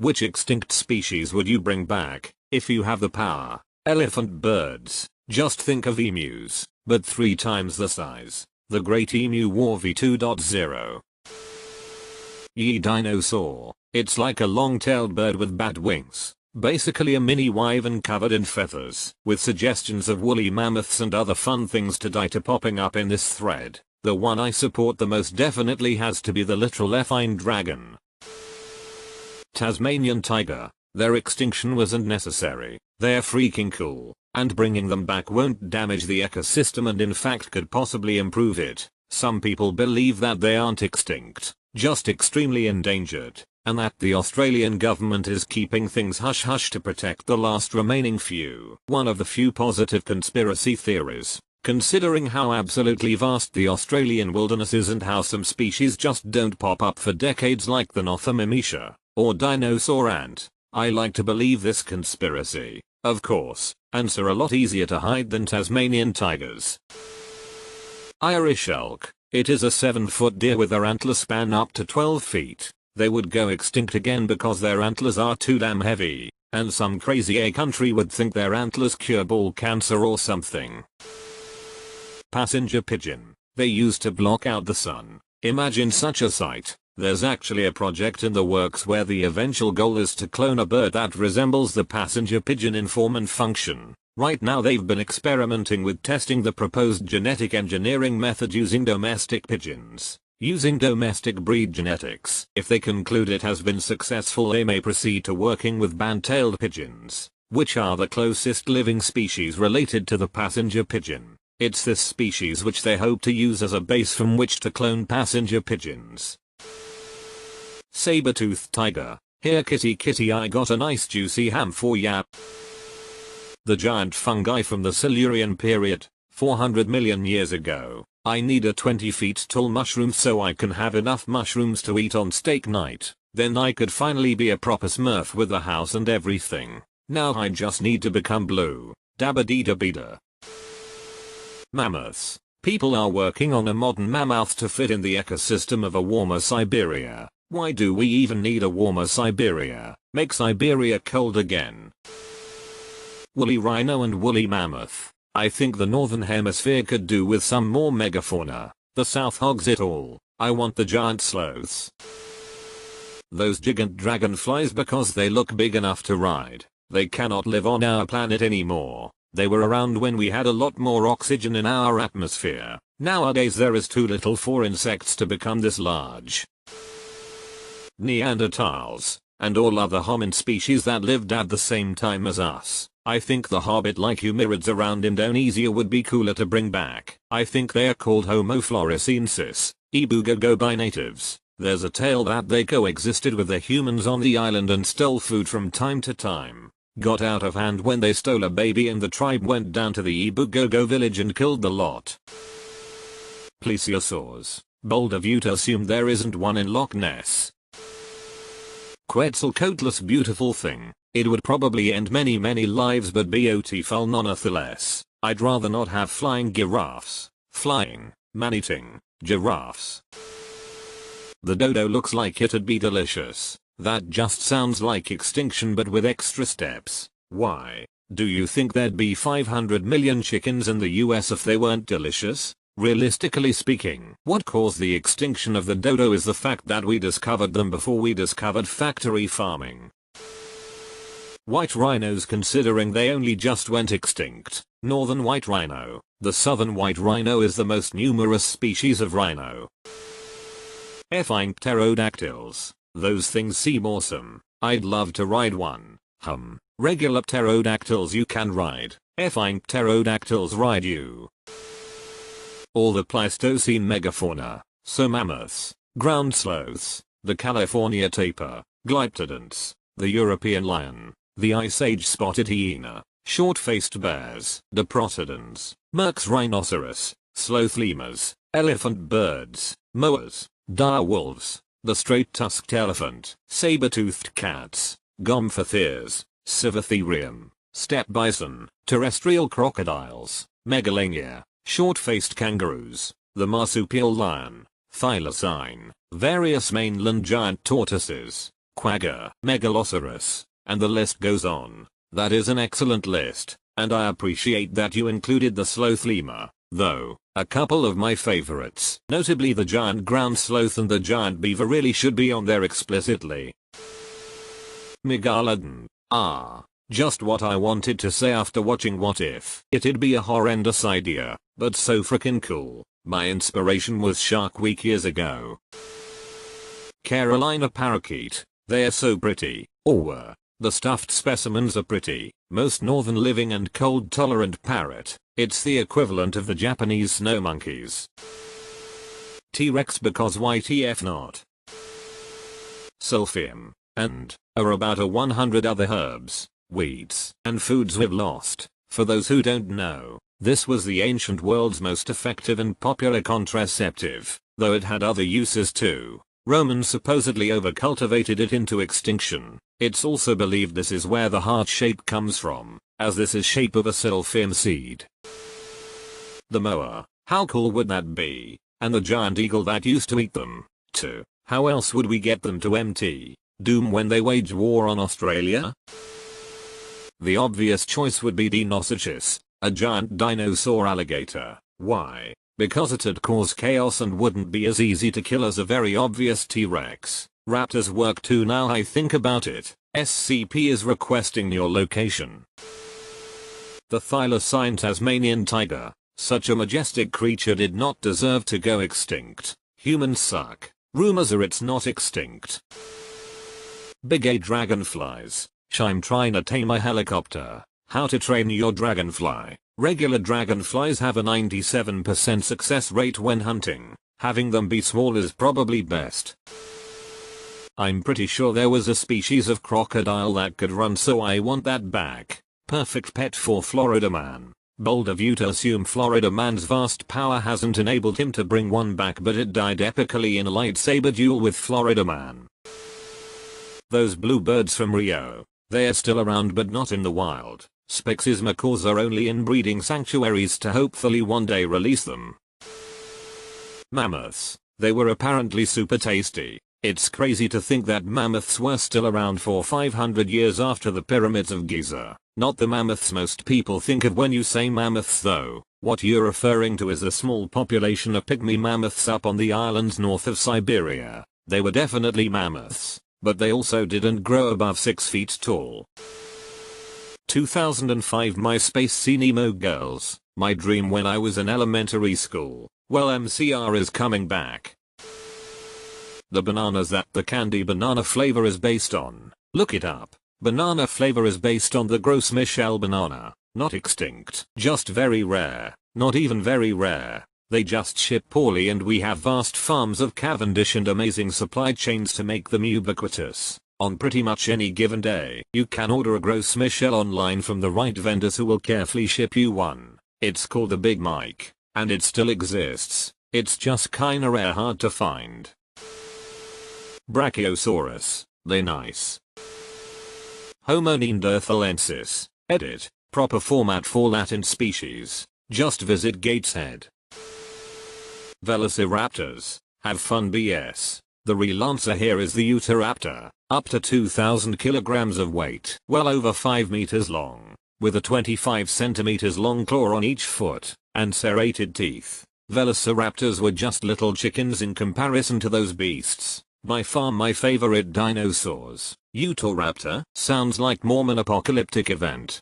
Which extinct species would you bring back, if you have the power? Elephant birds. Just think of emus, but 3 times the size. The Great Emu War v2.0. Ye dinosaur. It's like a long-tailed bird with bat wings. Basically a mini wyvern covered in feathers, with suggestions of woolly mammoths and other fun things to die to popping up in this thread. The one I support the most definitely has to be the literal effine dragon. Tasmanian tiger. Their extinction wasn't necessary. They're freaking cool, and bringing them back won't damage the ecosystem and in fact could possibly improve it. Some people believe that they aren't extinct, just extremely endangered, and that the Australian government is keeping things hush hush to protect the last remaining few. One of the few positive conspiracy theories, considering how absolutely vast the Australian wilderness is and how some species just don't pop up for decades like the Nothamimesha, or dinosaur ant. I like to believe this conspiracy. Of course, ants are a lot easier to hide than Tasmanian tigers. Irish elk. It is a 7-foot deer with their antlers span up to 12 feet. They would go extinct again because their antlers are too damn heavy, and some crazy A country would think their antlers cure ball cancer or something. Passenger pigeon. They used to block out the sun. Imagine such a sight. There's actually a project in the works where the eventual goal is to clone a bird that resembles the passenger pigeon in form and function. Right now they've been experimenting with testing the proposed genetic engineering method using domestic pigeons, using domestic breed genetics. If they conclude it has been successful, they may proceed to working with band-tailed pigeons, which are the closest living species related to the passenger pigeon. It's this species which they hope to use as a base from which to clone passenger pigeons. Saber-toothed tiger. Here kitty kitty, I got a nice juicy ham for ya. The giant fungi from the Silurian period, 400 million years ago. I need a 20 feet tall mushroom so I can have enough mushrooms to eat on steak night. Then I could finally be a proper smurf with a house and everything. Now I just need to become blue. Dabba-dee-da-bee-da. Mammoths. People are working on a modern mammoth to fit in the ecosystem of a warmer Siberia. Why do we even need a warmer Siberia? Make Siberia cold again. Woolly rhino and woolly mammoth. I think the northern hemisphere could do with some more megafauna. The south hogs it all. I want the giant sloths. Those gigant dragonflies because they look big enough to ride. They cannot live on our planet anymore. They were around when we had a lot more oxygen in our atmosphere. Nowadays there is too little for insects to become this large. Neanderthals, and all other homin species that lived at the same time as us. I think the hobbit-like humirids around Indonesia would be cooler to bring back. I think they are called Homo floresiensis, Ibugogo by natives. There's a tale that they coexisted with the humans on the island and stole food from time to time. Got out of hand when they stole a baby and the tribe went down to the Ibugogo village and killed the lot. Plesiosaurs. Bold of you to assume there isn't one in Loch Ness. Quetzalcoatlus, beautiful thing. It would probably end many lives but beautiful nonetheless. I'd rather not have flying giraffes. Flying, man-eating, giraffes. The dodo looks like it'd be delicious. That just sounds like extinction but with extra steps. Why? Do you think there'd be 500 million chickens in the US if they weren't delicious? Realistically speaking, what caused the extinction of the dodo is the fact that we discovered them before we discovered factory farming. White rhinos, considering they only just went extinct. Northern white rhino. The southern white rhino is the most numerous species of rhino. Effine pterodactyls. Those things seem awesome. I'd love to ride one. Regular pterodactyls you can ride. Effine pterodactyls ride you. All the Pleistocene megafauna. So mammoths, ground sloths, the California tapir, glyptodonts, the European lion, the Ice Age spotted hyena, short-faced bears, diprotodons, Merck's rhinoceros, sloth lemurs, elephant birds, moas, dire wolves, the straight-tusked elephant, saber-toothed cats, gomphotheres, civatherium, steppe bison, terrestrial crocodiles, megalania, short-faced kangaroos, the marsupial lion, thylacine, various mainland giant tortoises, quagga, megalosaurus, and the list goes on. That is an excellent list, and I appreciate that you included the sloth lemur, though. A couple of my favorites, notably the giant ground sloth and the giant beaver, really should be on there explicitly. Megalodon. Just what I wanted to say after watching What If. It'd be a horrendous idea, but so frickin' cool. My inspiration was Shark Week years ago. Carolina parakeet. They're so pretty, or were. The stuffed specimens are pretty. Most northern living and cold tolerant parrot. It's the equivalent of the Japanese snow monkeys. T-Rex, because YTF not. Silphium. And are about 100 other herbs, weeds, and foods we've lost. For those who don't know, this was the ancient world's most effective and popular contraceptive, though it had other uses too. Romans supposedly overcultivated it into extinction. It's also believed this is where the heart shape comes from, as this is shape of a silphium seed. The moa. How cool would that be? And the giant eagle that used to eat them, too. How else would we get them to empty doom when they wage war on Australia? The obvious choice would be Deinosuchus, a giant dinosaur alligator. Why? Because it'd cause chaos and wouldn't be as easy to kill as a very obvious T-Rex. Raptors work too now I think about it. SCP is requesting your location. The thylacine Tasmanian tiger. Such a majestic creature did not deserve to go extinct. Humans suck. Rumors are it's not extinct. Big A dragonflies. I'm trying to tame a helicopter. How to train your dragonfly. Regular dragonflies have a 97% success rate when hunting. Having them be small is probably best. I'm pretty sure there was a species of crocodile that could run, so I want that back. Perfect pet for Florida man. Bold of you to assume Florida man's vast power hasn't enabled him to bring one back, but it died epically in a lightsaber duel with Florida man. Those bluebirds from Rio. They're still around but not in the wild. Spix's macaws are only in breeding sanctuaries to hopefully one day release them. Mammoths. They were apparently super tasty. It's crazy to think that mammoths were still around for 500 years after the pyramids of Giza. Not the mammoths most people think of when you say mammoths though. What you're referring to is a small population of pygmy mammoths up on the islands north of Siberia. They were definitely mammoths, but they also didn't grow above 6 feet tall. 2005 MySpace See Nemo girls. My dream when I was in elementary school. Well, MCR is coming back. The bananas that the candy banana flavor is based on. Look it up. Banana flavor is based on the Gros Michel banana. Not extinct. Just very rare. Not even very rare. They just ship poorly and we have vast farms of Cavendish and amazing supply chains to make them ubiquitous. On pretty much any given day, you can order a Gros Michel online from the right vendors who will carefully ship you one. It's called the Big Mike, and it still exists. It's just kinda rare, hard to find. Brachiosaurus. They nice. Homo neanderthalensis. Edit. Proper format for Latin species. Just visit Gateshead. Velociraptors. Have fun BS. The real answer here is the Utahraptor. Up to 2,000 kilograms of weight. Well over 5 meters long. With a 25 centimeters long claw on each foot. And serrated teeth. Velociraptors were just little chickens in comparison to those beasts. By far my favorite dinosaurs. Utahraptor sounds like Mormon apocalyptic event.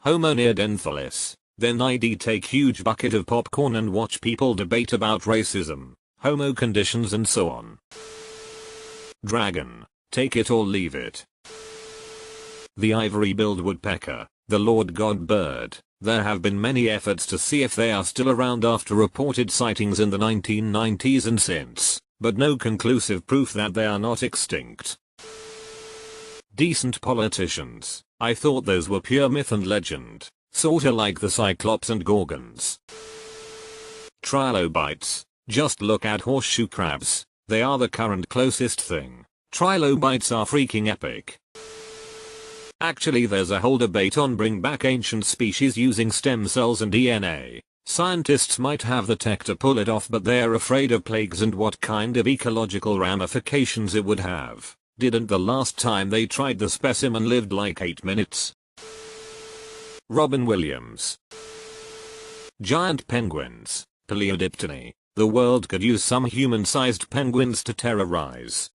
Homo neanderthalis. Then I'd take huge bucket of popcorn and watch people debate about racism, homo conditions and so on. Dragon. Take it or leave it. The ivory-billed woodpecker. The Lord God bird. There have been many efforts to see if they are still around after reported sightings in the 1990s and since, but no conclusive proof that they are not extinct. Decent politicians. I thought those were pure myth and legend. Sorta like the Cyclops and Gorgons. Trilobites. Just look at horseshoe crabs. They are the current closest thing. Trilobites are freaking epic. Actually there's a whole debate on bring back ancient species using stem cells and DNA. Scientists might have the tech to pull it off, but they're afraid of plagues and what kind of ecological ramifications it would have. Didn't the last time they tried the specimen lived like 8 minutes? Robin Williams. Giant penguins. Paleodiptony. The world could use some human-sized penguins to terrorize.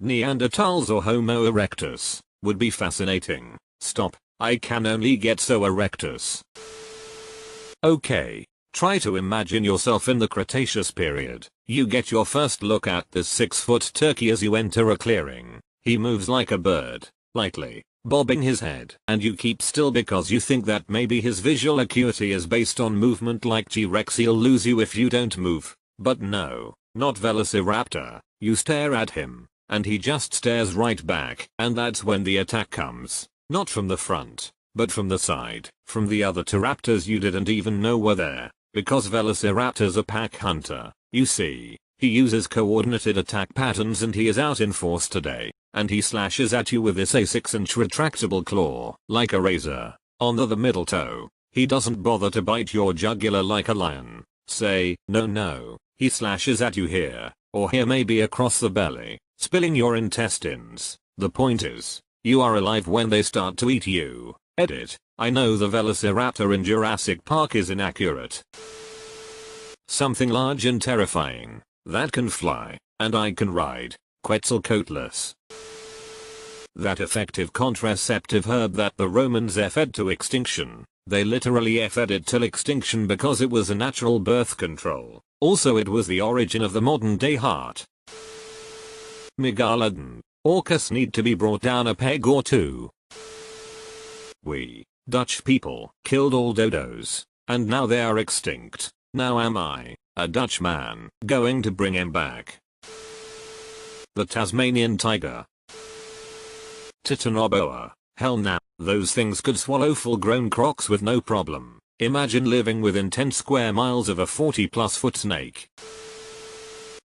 Neanderthals or Homo erectus. Would be fascinating. Stop. I can only get so erectus. Okay. Try to imagine yourself in the Cretaceous period. You get your first look at this 6-foot turkey as you enter a clearing. He moves like a bird, lightly, bobbing his head. And you keep still because you think that maybe his visual acuity is based on movement like T-Rex. He'll lose you if you don't move. But no, not Velociraptor. You stare at him, and he just stares right back. And that's when the attack comes. Not from the front, but from the side. From the other Pteraptors you didn't even know were there. Because Velociraptor's a pack hunter. You see, he uses coordinated attack patterns and he is out in force today. And he slashes at you with this a 6-inch retractable claw, like a razor, on the middle toe. He doesn't bother to bite your jugular like a lion. Say, no. He slashes at you here, or here, maybe across the belly, spilling your intestines. The point is, you are alive when they start to eat you. Edit. I know the Velociraptor in Jurassic Park is inaccurate. Something large and terrifying, that can fly, and I can ride, Quetzalcoatlus. That effective contraceptive herb that the Romans fed to extinction, they literally fed it till extinction because it was a natural birth control. Also it was the origin of the modern day heart. Megalodon. Orcas need to be brought down a peg or two. We, Dutch people, killed all dodos, and now they are extinct. Now am I, a Dutch man, going to bring him back? The Tasmanian tiger. Titanoboa. Hell nah, those things could swallow full-grown crocs with no problem. Imagine living within 10 square miles of a 40+ foot snake.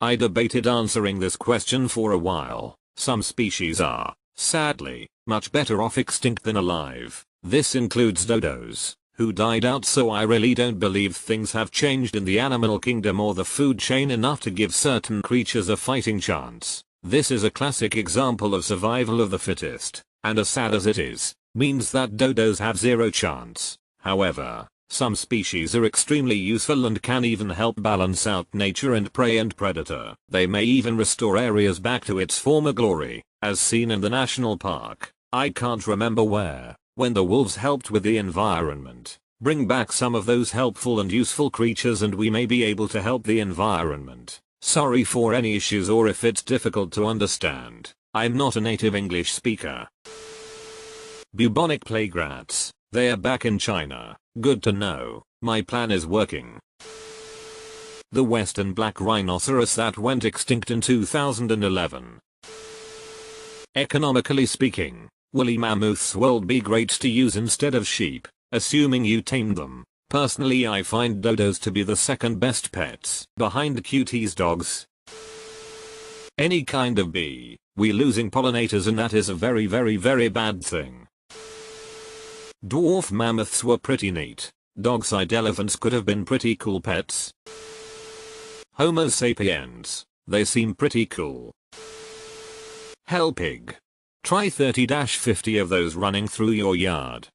I debated answering this question for a while. Some species are, sadly, much better off extinct than alive. This includes dodos, who died out, so I really don't believe things have changed in the animal kingdom or the food chain enough to give certain creatures a fighting chance. This is a classic example of survival of the fittest, and as sad as it is, means that dodos have zero chance. However, some species are extremely useful and can even help balance out nature and prey and predator. They may even restore areas back to its former glory, as seen in the national park. I can't remember where, when the wolves helped with the environment. Bring back some of those helpful and useful creatures and we may be able to help the environment. Sorry for any issues or if it's difficult to understand. I'm not a native English speaker. Bubonic plague rats. They are back in China. Good to know. My plan is working. The western black rhinoceros that went extinct in 2011. Economically speaking, woolly mammoths will be great to use instead of sheep, assuming you tame them. Personally, I find dodos to be the second best pets, behind cuties dogs. Any kind of bee. We losing pollinators and that is a very bad thing. Dwarf mammoths were pretty neat. Dog-side elephants could have been pretty cool pets. Homo sapiens. They seem pretty cool. Hell pig. Try 30-50 of those running through your yard.